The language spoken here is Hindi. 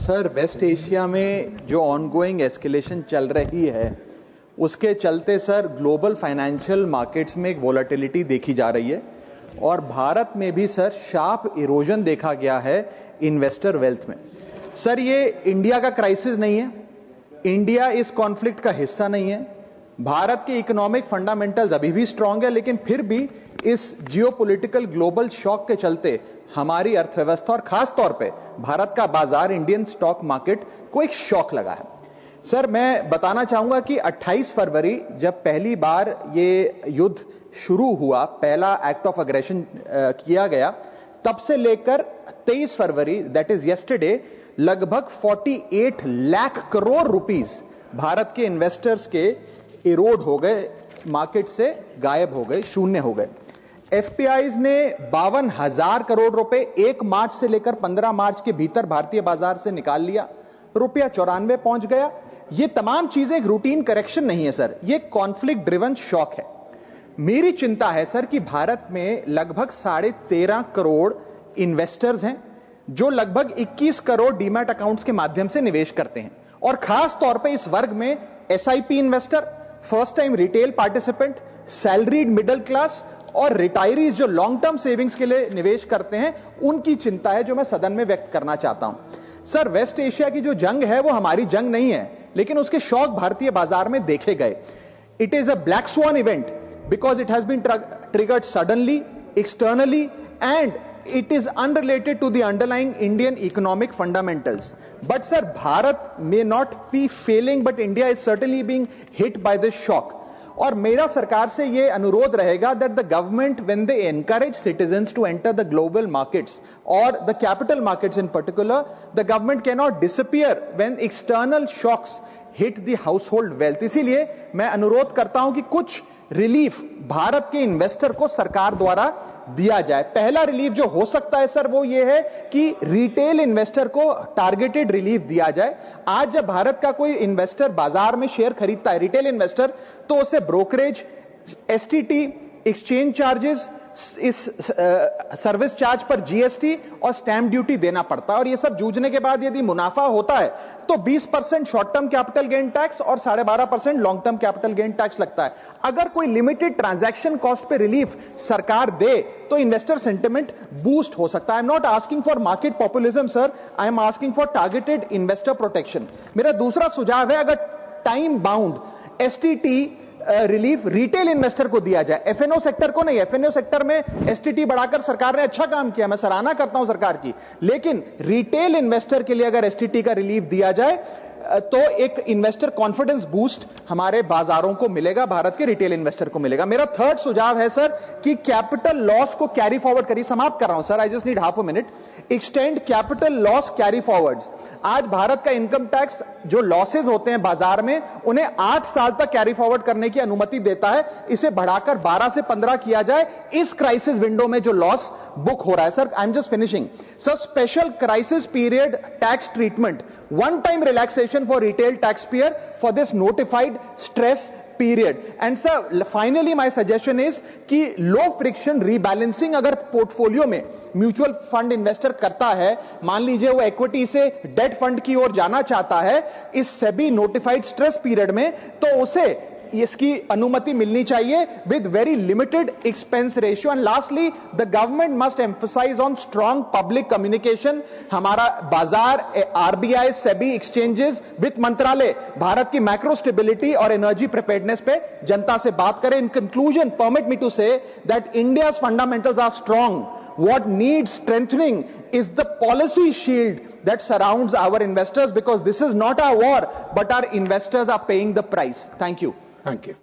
सर, वेस्ट एशिया में जो ऑनगोइंग एस्केलेशन चल रही है उसके चलते सर ग्लोबल फाइनेंशियल मार्केट्स में एक वोलेटिलिटी देखी जा रही है और भारत में भी सर शार्प इरोजन देखा गया है इन्वेस्टर वेल्थ में। सर, ये इंडिया का क्राइसिस नहीं है, इंडिया इस कॉन्फ्लिक्ट का हिस्सा नहीं है, भारत के इकोनॉमिक फंडामेंटल्स अभी भी स्ट्रांग है, लेकिन फिर भी इस जियोपॉलिटिकल ग्लोबल शॉक के चलते हमारी अर्थव्यवस्था और खास तौर पे भारत का बाजार, इंडियन स्टॉक मार्केट को एक शॉक लगा है। सर, मैं बताना चाहूंगा कि 28 फरवरी जब पहली बार ये युद्ध शुरू हुआ, पहला एक्ट ऑफ अग्रेशन किया गया, तब से लेकर 23 फरवरी दैट इज यस्टरडे लगभग 48 लाख करोड़ रुपीस भारत के इन्वेस्टर्स के इरोड हो गए, मार्केट से गायब हो गए, शून्य हो गए। एफपीआईज ने 52,000 करोड़ रुपए 1 मार्च से लेकर 15 मार्च के भीतर भारतीय बाजार से निकाल लिया, रुपया 94 पहुंच गया। ये तमाम चीजें एक रूटीन करेक्शन नहीं है सर, ये कॉन्फ्लिक्ट ड्रिवन शॉक है। मेरी चिंता है सर कि भारत में लगभग 13.5 करोड़ इन्वेस्टर्स हैं जो लगभग 21 करोड़ डीमैट अकाउंट्स के माध्यम से निवेश करते हैं, और खास तौर पे इस वर्ग में SIP investor, first time retail participant, salaried middle class और रिटायरीज जो लॉन्ग टर्म सेविंग्स के लिए निवेश करते हैं, उनकी चिंता है जो मैं सदन में व्यक्त करना चाहता हूं। सर, वेस्ट एशिया की जो जंग है वो हमारी जंग नहीं है, लेकिन उसके शॉक भारतीय बाजार में देखे गए। It is a black swan event because it has been triggered suddenly, externally, and it is unrelated to the underlying Indian economic fundamentals. But sir, Bharat may not be failing, but India is certainly being hit by this shock. और मेरा सरकार से ये अनुरोध रहेगा that the government, when they encourage citizens to enter the global markets or the capital markets in particular, the government cannot disappear when external shocks hit the household wealth. इसीलिए मैं अनुरोध करता हूं कि कुछ रिलीफ भारत के इन्वेस्टर को सरकार द्वारा दिया जाए। पहला रिलीफ जो हो सकता है सर वो ये है कि रिटेल इन्वेस्टर को टारगेटेड रिलीफ दिया जाए। आज जब भारत का कोई इन्वेस्टर बाजार में शेयर खरीदता है, रिटेल इन्वेस्टर, तो उसे ब्रोकरेज, एसटीटी, एक्सचेंज चार्जेस, इस सर्विस चार्ज पर जीएसटी और स्टैंप ड्यूटी देना पड़ता है, और ये सब जूझने के बाद यदि मुनाफा होता है तो 20% short term capital gain tax और 12.5% long term capital gain tax लगता है। अगर कोई लिमिटेड ट्रांजैक्शन कॉस्ट पे रिलीफ सरकार दे तो इन्वेस्टर सेंटिमेंट बूस्ट हो सकता है। I am not asking for market populism sir, I am asking for targeted investor protection. मेरा दूसरा सुझाव है, अगर time bound STT relief retail investor को दिया जाए, एफएनओ सेक्टर को नहीं। एफएनओ सेक्टर में एसटीटी बढ़ाकर सरकार ने अच्छा काम किया, मैं सराहना करता हूं सरकार की, लेकिन रिटेल इन्वेस्टर के लिए अगर एसटीटी का रिलीफ दिया जाए तो एक इन्वेस्टर कॉन्फिडेंस बूस्ट हमारे बाजारों को मिलेगा, भारत के रिटेल इन्वेस्टर को मिलेगा। मेरा थर्ड सुझाव है सर कि कैपिटल लॉस को कैरी फॉरवर्ड करिए। समाप्त कर रहा हूं sir, I just need half a minute. Extend capital loss carry forwards. आज भारत का इनकम टैक्स जो लॉसेज होते हैं बाजार में, उन्हें 8 साल तक कैरी फॉरवर्ड करने की अनुमति देता है। इसे बढ़ाकर 12 से 15 किया जाए इस क्राइसिस विंडो में जो लॉस बुक हो रहा है। Sir, I am just finishing. Sir, special crisis period tax treatment, one time relaxation for retail taxpayer for this notified stress period. And sir, finally my suggestion is कि low friction rebalancing अगर पोर्टफोलियो में म्यूचुअल फंड इन्वेस्टर करता है, मान लीजिए वो इक्विटी से डेट फंड की ओर जाना चाहता है इस सेबी नोटिफाइड स्ट्रेस पीरियड में, तो उसे इसकी अनुमति मिलनी चाहिए with very limited expense ratio. And lastly, the government must emphasise on strong public communication. हमारा बाजार, आरबीआई, सेबी, एक्सचेंजेस, वित्त मंत्रालय भारत की मैक्रो स्टेबिलिटी और एनर्जी प्रिपेयर्डनेस पे जनता से बात करें। In conclusion, permit me to say that India's fundamentals are strong. What needs strengthening is the policy shield that surrounds our investors, because this is not our war, but our investors are paying the price. Thank you. Thank you.